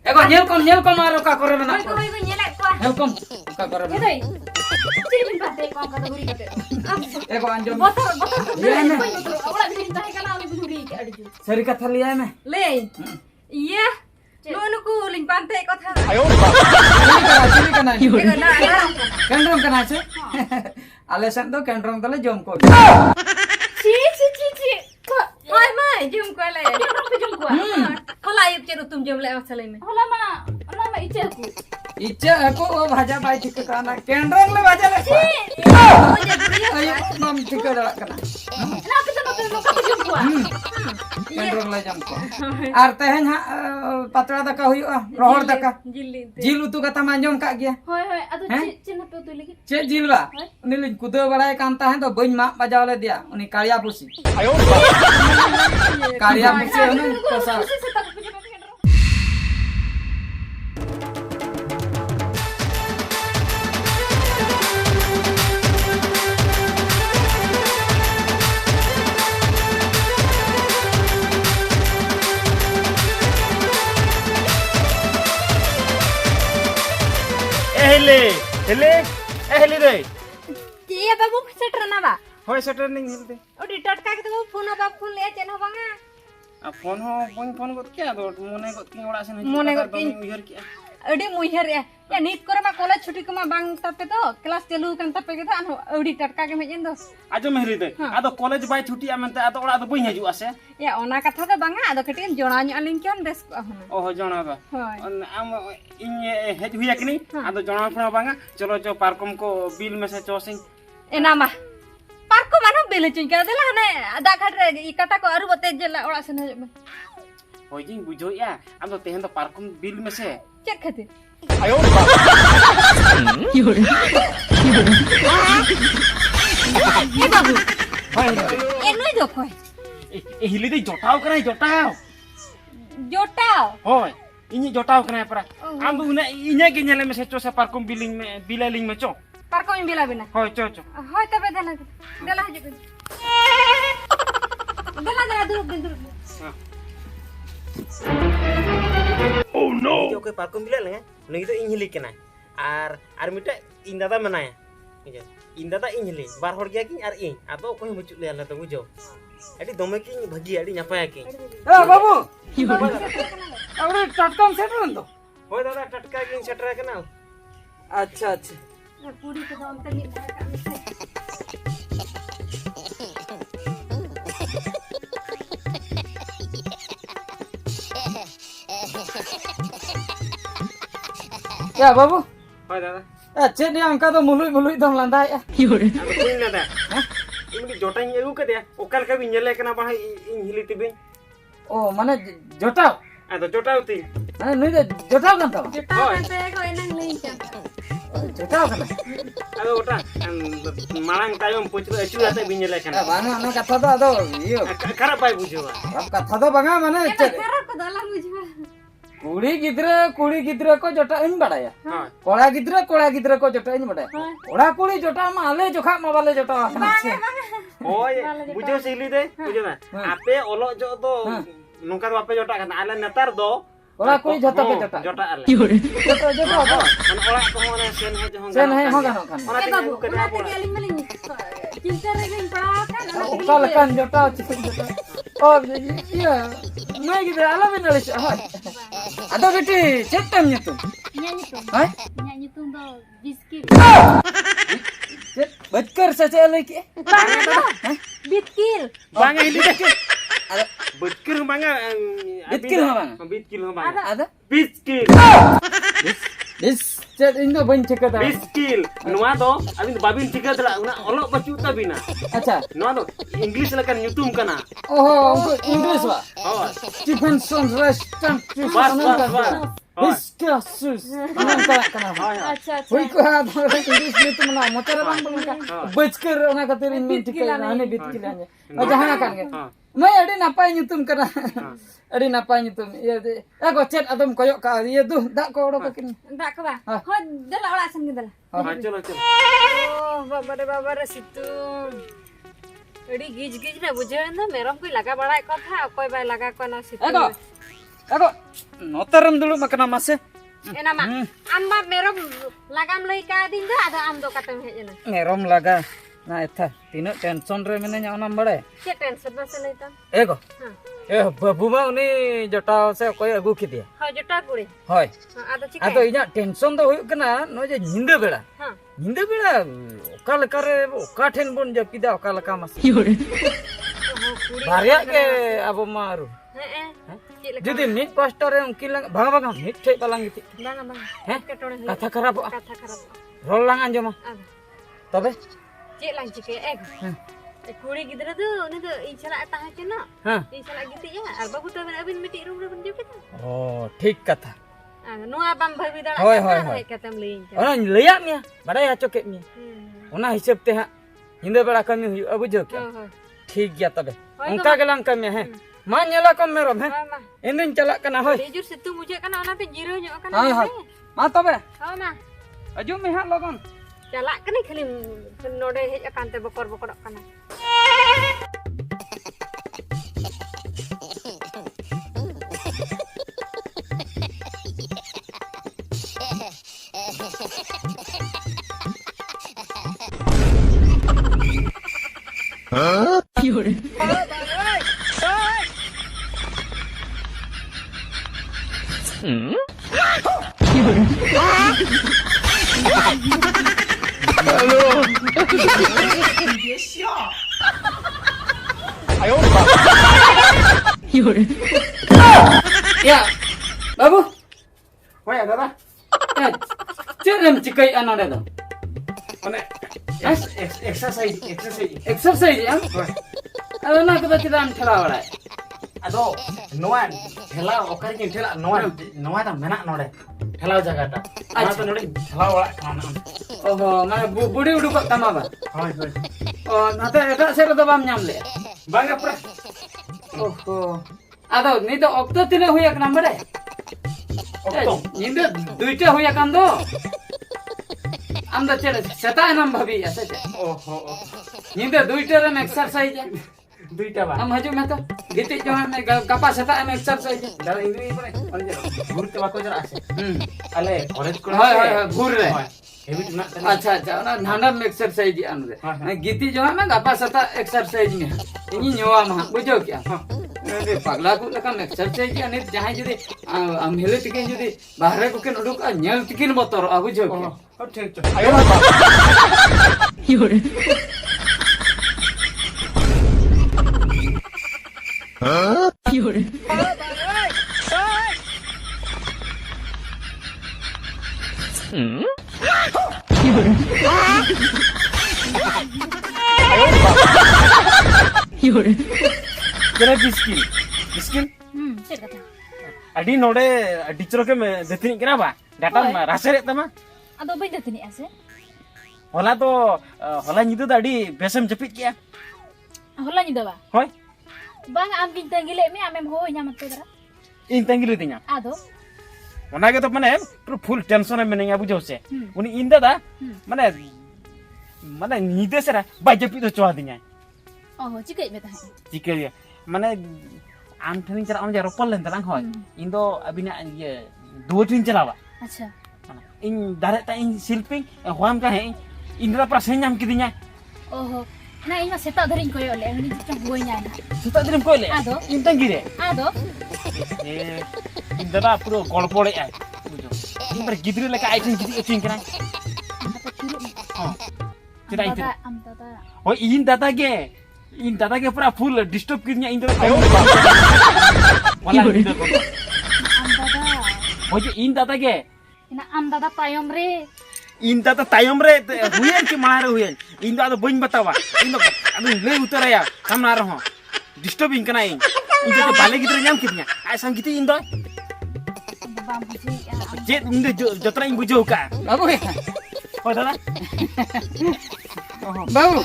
Echo nyel kom aro ka kore na Hoi ko nyelek ko. nyel kom ka kore na Doi. Ciri bin pate ko ka duri kate. eko anjom Botol. Iya, Nek. Ora bin tahe kana oli duri ke adi ju. sari katha liya me Le. Iya. Nuanu ku ling pante ko tha. chili kana Eko na. kendrong kana se ale san do kendrong tale jom ko Ci. Mai mai jum ko le. Jum ko. Hola ayub ceru tum jum le masale me. Hola ma ice ku. icha ako o bhaja bai thik kana kendrong le bhaja le ayo mam thik dala kana Na kita no jum ko. kendrong le jom ko ar tehen patra daka huyuga rohor daka Jili. jil utu kata manjom ka gya Hoi adu Hah? cin apa tu lagi? चे जिल बा उनी लिन कुदे बड़ाए कांता है तो बइन मा बजाव ले दिया उनी कालिया पुसी कालिया पुसी उनी कसा हेले रे Iya babu seter na ba? होय सेटर नहीं हिलते Odi टटका के तो फोन बा फोन ले चेन हो बांगा आ फोन हो फोन को क्या दो मोने को की ओड़ा से नहीं मोने को तो उहर क्या odi muihar ya nit kore ma college छुट्टी को ma bang tape to kelas चालू kan tape ke to an odi टटका के मेजन दो आजो मेहरी दे आदो कॉलेज बाय छुट्टी आमते आदो ओड़ा दो बई हजू आसे ya ona katha do banga ado ketin jona nyo alin kion des ko hona ओहो जणा बा hoy आम इन हेज हुया कि नहीं आदो जणा फणा बांगा चलो जो पार्कम को बिल में से चोसिंग ena mah parko mana bele cin ka dela hane ada khatre ikata ko aru bote jela ora sen hajub होय जिन बुझो या आदो तेहन तो पार्कम बिल में से cek khate आयो e babu होय enoi do koy हिली दे जोटाव करे जोटाव jotao होय इनी जोटाव करे परा आम दु ने इने के नेले में से चो से पार्कम बिलिंग में बिलालिंग में चो parko mi bila bina होय चो hoy tabe dela hajub dela duruk duruk Oh no. Yo ke parkum bila lenga. Ngi to inhili kena. Ar mita ing dada manaya. Ing dada inhili. Bar hor gya ki ar ing. Ato ko mucuk le ala to bujo. Adi dome ki bhagi adi nyapaya ki. ए बाबू अरे टटकम shutter तो Hoy dada tatka ki setra kena. अच्छा अच्छा puri ko dom tali क्या बाबू Hoy dada. अच्छे ने अंका तो मुलुई दम लंदा है Ini dada. Ini jotang egu ke dia. Okal ka bi nyele kena bah inhili tibe. ओ माने जोटाव Ado jotaw ti. माने नहीं दे जोटाव कंता jotao kante ko enang lein cha जोटाव कना Ado ota marang tayom pucru achu ate bi nyele ए kena. बाना ना कथा तो अदो यो Kara pai bujo. अब कथा तो बंगा माने kara ko dalam bujwa कुड़ी गिद्रे को जोटा इन बड़ाया Hoy. कोड़ा गिद्रे को जोटा इन बड़ाया कोड़ा कुड़ी जोटा माले जोखा मावाले जोटा Hoy, bujo sili deh, bujo na. Ape olok jo to nungka do ape jota kan ala netar do. कोड़ा कुड़ी जोटा के जोटा Jota ala. जोटा जोटा Kan olak ko mo na sen ha jong. sen है होगा ना Ona eh ti babu ke una apa? te galing maling cinta regling pa kan कल kan जोटा चिकन जोटा ओ ये मैं गिद्रे आला बेनले हाय अदो बेटी चेतम न्यतु nyanyi tuh hi nyanyi tuh do biskit बचकर सचे लेके bitkil Banga ini deh. ada Bitkil banga. Bitkil banga? Bitkil banga. ada Bitkil. this chat indo बन चेकता Bitkil. Nuwa do, abin babin tiga dala una olok bacu ta bina. अच्छा Nuwa do English lakan nyutum kana. ओहो उनको English वा Hoy. Stephenson restaurant Bas. Discussus. Nanta kana. acha acha Hoy ko ha English में तुम ना motor बंग बंग का बचकर ना खातिर इन मिनट के आने बीत के लाने और जहां कान के मैं अड़ी नापाय nyutum kana अड़ी नापाय nyutum ये एगो चेट अदम कोयो का ये दु दा को ओडो किन ndak ka ba ho dala ora san dala Ha chalo. oh babare situng adi gij gij na bujhe na merom koi laga bada ko tha koi bai laga ko na situng एगो Ako, notaram dulu makan masih. Enak mak. Amma merom lagam lagi kading dah ada am do katem hej na. Ngerom laga. Nah, eta tindak tension re menanya onam bade. Ke tension base lai tam. Ego. Babu mah uni jota se koy agu kidia. Ha jota kuri. Hoy. Ada cik. Ado inya tension do huyuk kana no je nyinda bela. Ha. Nyinda bela oka lekare oka then bon japida oka leka mas. Barya ke abo maru. Jadi mid pastor yang kilang bang mid cek palang gitu. Bang. Kata kerap. Kata kerap. Rolang aja mah. Tapi Cik lang cik kuri gidra tu ni tu inshallah atah cina. Inshallah gitu ya. Alba buta abin miti rum jepit. Oh, ठीक kata. Nuah bam bhabi dara. Hoy. Kata mlein. Ona leyak nya, badai cokek nya. Ona hisab teh hinda bela kami huyu abu jok. ठीक gya tabe. Ongka gelang kami he. Ma nyala kam merom he. Indin calak kana hoy. Jujur situ mujhe kana ona pe jiro nyok kana. Hoy. Ma tabe. Ha ma. Aju me hat logon. Calak kani khali node hej akan te bokor kana. Ya, babu. Hoy ada Ya, cerem cikai anak ada. Mana Exercise ya. Ada nak kita tidak telah orang. Ado noan hela okari kin hela noa ta menak node. Hela jaga ta. Ana to node hela ola kana. Oh, mana budi udah kok tama ba? Hoy. Oh, nanti ada saya tu bam nyam le. Bangga pra. Oh. Ada ni tu okto tidak huya kenapa deh? Okto. Ini duita huya kan do. Anda cere setai nam bhabi ya saja. Oh. Ini duita ram exercise ya. Duita ba. Am haju me to giti johan me kapa setai am exercise. Dal ini pare. Guru te bako jara ase. Ale college ko. Hoy, gur re. Habit na. अच्छा ना नांडम exercise आनु रे गीती जो है ना गपा सता exercise में इनी न्योवा मा बुझो क्या अरे पगला को लका एक्सरसाइज यानी जहां जदी हम हेले टिके जदी बाहर को के नडुक नेल टिकिन बतर आ बुझो क्या ओ ठीक छ आयो योरे योरे Kena miskin. Cik kata. Adi node teacher ke detini kenapa? Datang rasa rek tama. Ado bayi detini ase. Hola to hola nyitu tadi besem cepit kia. Hola nyitu ba? Hoy. Bang am bintang gile me amem ho nyamat tu dara. Intang gilu tinya. Ado. Ona ke to mane full tension e menenga bujau se. Uni inda da mane nide sera baje pito choa tinya. Oh, cikai beta. Cikai dia. Mane am thani cara am jaro pol len tarang hoy. Indo abina ye dua tin cara ba. Acha. In darat ta in silping hoam ka he indra pra senyam kidinya. Oh. Na ina seta dharin koy ole ani chang boinya na. Seta dharin koy le. Ado. Intang gire. Ado. Indra puro golpole ai. Bujo. Indra gidri leka aitin gidi kana. Tidak itu. Am tata. Oh, in data ke pura full disturb kidinya indra. Ayo. Wala indra. Am tata. Oh, in data ke. Ina am tata tayom re. Inta ta tayom re huyen ki mare huyen inda ado boin batawa indo adu le utara ya kamna raho disturbing kana in inda to bale gidre nyam kitnya ai sam kiti indo Bam buji. je inde jotra in bujo ka babu ya oh dada babu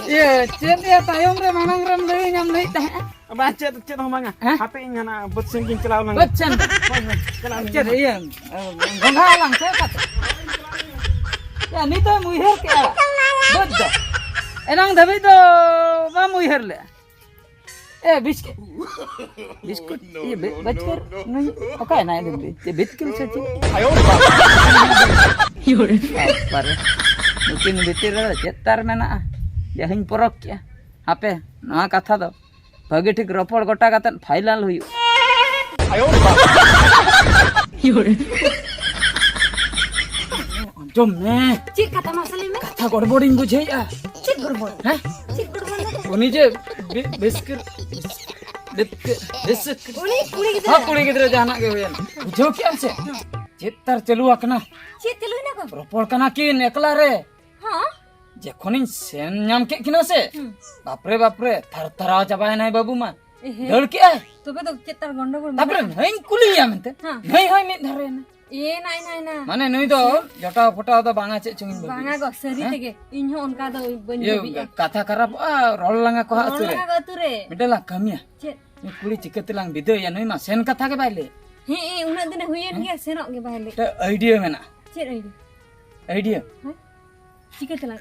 ye cen ya tayong re manang ram le nyam le ta ba cet ho manga hp nyana bot singking celaw nang bachan cen iya gongha lang se kat ya ni to muher kya bad enang dhabi to ba muher le A biscuit biscuit ये बचकर नहीं okay ना ये biscuit से पर mungkin bitir cetar mena jahin porok ya ape na katha do bagi thik ropor gota kata final huyu jom me Cik kata masalah me. katha gordboring bujhe ya Cik berbon. हैं Cik berbon. उनी जे biscuit biscuit Uni kuli gitu. हाँ कुड़ी गिदरे जाना के हुए बुझो क्या से चित्तर चलू अकना Cik telu na ko. ropor kana किन एकला रे Ha? जखोनिन सेन नाम के किना से बापरे थरथरा चाबाय नाय बाबू मा दड़ के आय Tobe to cik tar gondogol. तापरे नहीं कुलिया मेनते हाँ। नहीं होय मिद धरे ना Ye nai na. माने नुई दो जटा फटा दो बांगा चे चुंगिन बाबू Banga go seri tege. Inho onka do bani ये bi. कथा खराब रोल लंगा को हाथ रे Onka go ture. मिडला कमिया Cik. ni कुली चिकते लांग बिदे या नुई मा सेन कथा के बाइले He una dine huyen ge senok ge bahale. ते आइडिया मेना Cik ai. Idea Cik telang.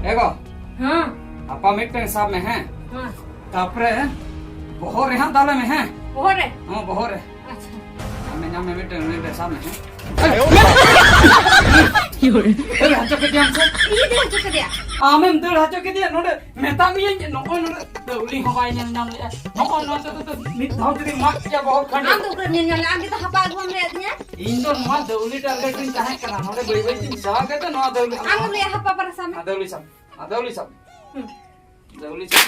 देखो हाँ. आपा मिटन साहब में हैं हाँ. तापरे बहोर यहाँ दाले में हैं Bohore. हाँ बहोर है Acha. हमें नाम में मिटन साहब में हैं अरे हाचो के दिया से Iya dia cuk dia. आमें दर हाचो के दिया नोडे मेता मियन नो नोडे दौली हवाई ने नाम ले नो नो तो नित धाव जरी मार या बहुत खंड Am tu keren nyan am kita hapa gua melihatnya. इन तो नो दौली टारगेट दिन काहे करा नोडे बई बई दिन सा के तो नो दौली Am melihat hapa para sama. दौली सब दौली सब दौली सब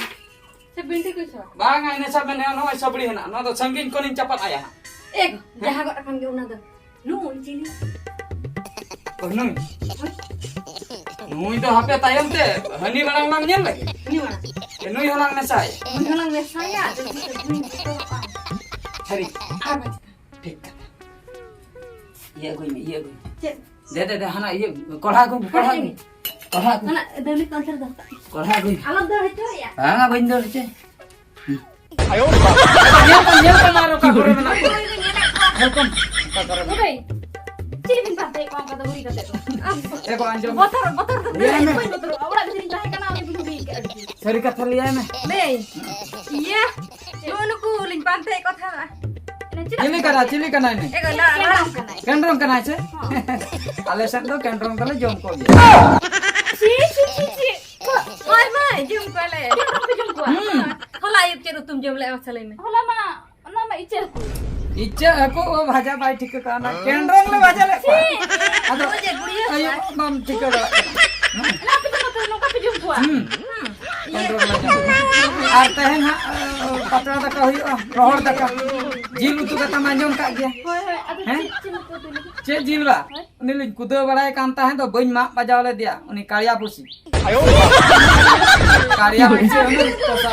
Sebinti ku sa. बांग आइने सब ने नो सबड़ी है ना नो तो संगीन कोनिन चपत आया Jaha kok akan ge una do. Lu cini. नुई नुई तो हापे तायम ते हनी बड़ांग मांग नेल लगे Ini mana? नुई हलांग ने साय Menghalang saya. हरी Apa? ठीक ये कोई Cek. दे हना ये कोढ़ा को Anak dari konser dah. Korha को Alam dah itu ya. हां बंदो छे आयो ये तो मारो का करे ना वेलकम का करे Udah. Ciri bin pantai kau kata buri kata tu. एको अंजो Motor tu. Motor. Awak bisa jahe kana aku dulu bi. सरी का थलिया में Be. Iya. Lu ku ling pantai kau tha. चिली कना ने Eh la kana. कैंड्रम कना छे आले सन तो कैंड्रम कले जम को Ci. Mai jum ko le. Jum ko. Hola yuk ceru tum jum le masalah ini. Hola ma. Nama ice ku. इच्छा को वो भाजा बाई ठीक काना कैंड्रम ले भाजा ले Aduh je guriya. अयो मम ठीक है Kenapa jum ko? कैंड्रम ले आर तहन पटरा तक हुई रोहर तक जील तू कता मांजम का गया चे जीलवा उनी कुदे बड़ाय कांता है तो बइन मा बजावले दिया उनी कालिया पुसी कालिया पुसी उनी तो सा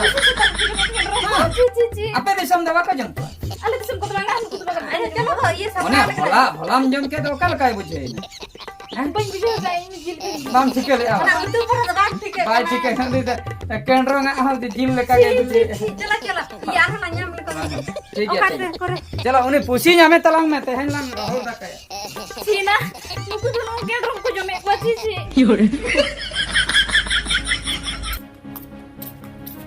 Cici. आपे दिसम दवा का जम Ala kisam ko tulanga aku tulanga. Ayo kalau kau iya sama. ओने भोला भोलाम जम के तो कल काय बुझे Ban video ka ini jil. बाम ठीक ले आ Nah itu pun ban tik. बाई ठीक है दी कैंड्रम आ दी जील ले का के बुझे Cela. Iya nanya mereka. ठीक Oh है kare kore. चलो उनी पुसी जामे तलांग में तहन lang रोहर तक Cina. Nuku dulu ke drum ko jome ko cici.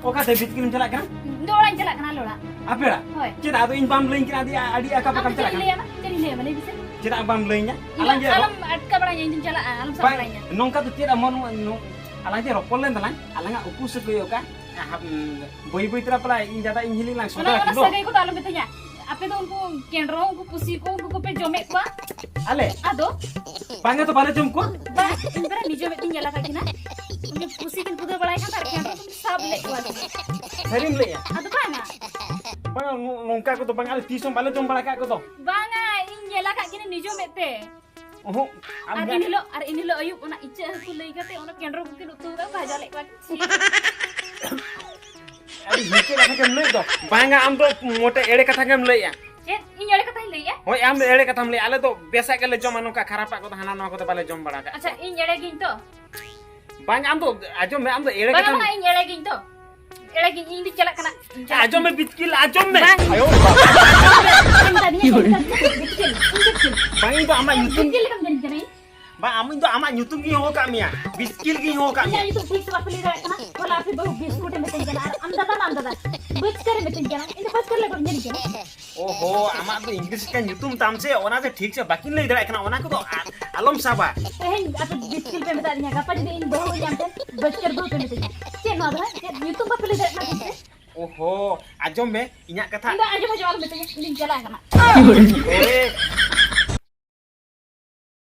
ओका ते बिट किन चला kan Dolan celak kana lola. apera Hoi. ceda ado in bam lein kira adi aka pakam cela kan Jadi le mana bisa? ceda bam lein nya alang je Alam atka baranya ini celak alam sama baranya. nongka tu ceda mon alang je ropol len talang alang uku se koyo ka boy tera pala in jada in hiling lang Mana soda mana kilo sagai ko alam betanya. Apa itu unku kendro unku pusi ko pe jome ko. ale Ado. bangga to bale jom ko Ba imbara nijo betin jala kakina. Unku pusi kan pudo balai kan tar kendro sab le ko. serim le ya Ado banga. bang nongka ko to bang ale tisom bale jom bala ka ko to Banga in jala kakina nijo mete. oh Ar ini lo ayub ona icha ku lei kate ona kendro ku kinu tu ka bhaja le ko. अरे नीचे कथा केम ले दो बांगा आम तो मोटे एड़े कथा केम ले या In jala kata le ya. होय आम एड़े कथा ले आले तो बेसा के ले जम अनु का खरापा को हाना न को तो बाले जम बड़ा का Acha in jala gin to. बांगा आम तो आजो मैं आम तो एड़े Banga कथा banga in jala gin to. एड़ा की इन दी चला कना आजम में बितकिल आजम में आयो बाई तो आमा nyutum बिटकिल कम जन जने ba amin do ama nyutum gi ho ka mia biskil gi ho ka mia ये तो ठीक से बात ले रहा है ना बोला फिर बहु बिस्कुट में तेन जना हम दादा बच कर में तेन जना इन बच कर ले जन जना oho ama do english kan nyutum tam se ona se ठीक से बाकी नहीं दरा kana ona ko do alom saba एहन आप बिस्कुट पे बता दिया गपा दे इन बहु जाम ते बच कर बहु पे तेन के ना है यूट्यूब पर ले रहा ना oho ajom me inya katha इंदा आज मजा वाला में तेन चला है ना ore